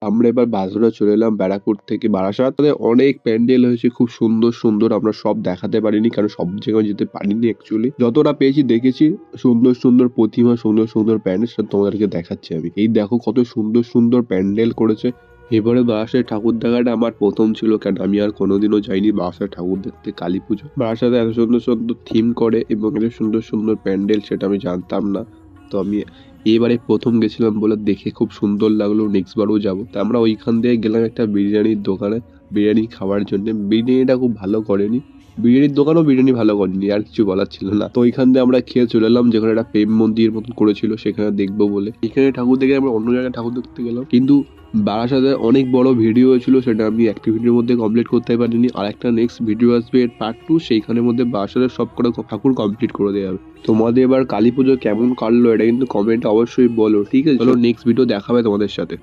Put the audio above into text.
আমরা এবার বাসুরা চলে এলাম ব্যারাকপুর থেকে বারাসাত। তাদের অনেক প্যান্ডেল হয়েছে, খুব সুন্দর সুন্দর। আমরা সব দেখাতে পারিনি কারণ সব জায়গায় যেতে পারিনি অ্যাকচুয়ালি। যতটা পেয়েছি দেখেছি, সুন্দর সুন্দর প্রতিমা, সুন্দর সুন্দর প্যান্ডেল, সেটা তোমাদেরকে দেখাচ্ছি আমি। এই দেখো কত সুন্দর সুন্দর প্যান্ডেল করেছে। এবারে বারাসাতে ঠাকুর দেখাটা আমার প্রথম ছিল, কারণ আমি আর কোনোদিনও যাইনি বারাসাতে ঠাকুর দেখতে কালী পুজো। বারাসাতে এত সুন্দর সুন্দর থিম করে এবং এত সুন্দর সুন্দর প্যান্ডেল, সেটা আমি জানতাম না। তো আমি এবারে প্রথম গেছিলাম বলে দেখে খুব সুন্দর লাগলো, নেক্সট বারও যাবো। তো আমরা ওইখান দিয়ে গেলাম একটা বিরিয়ানির দোকানে বিরিয়ানি খাওয়ার জন্য। বিরিয়ানিটা খুব ভালো করেনি, বিরিয়ানির দোকানও বিরিয়ানি ভালো করেনি, আর কিছু বলার ছিল না। তো ওইখান দিয়ে আমরা খেয়ে চলে এলাম যেখানে একটা প্রেম মন্দির মতন করেছিল, সেখানে দেখবো বলে। এখানে ঠাকুর দেখে আমরা অন্য জায়গায় ঠাকুর দেখতে গেলাম, কিন্তু বারাসাতে অনেক বড় ভিডিও হয়েছিল, সেটা আমি একটা ভিডিওর মধ্যে কমপ্লিট করতে পারিনি। আর একটা নেক্সট ভিডিও আসবে পার্ট 2, সেইখানের মধ্যে বারাসাতের সব কটা ঠাকুর কমপ্লিট করে দেওয়া হবে। তোমাদের এবার কালী পুজো কেমন কাটলো এটা কিন্তু কমেন্টে অবশ্যই বলো, ঠিক আছে? চলো নেক্সট ভিডিও দেখাবে তোমাদের সাথে।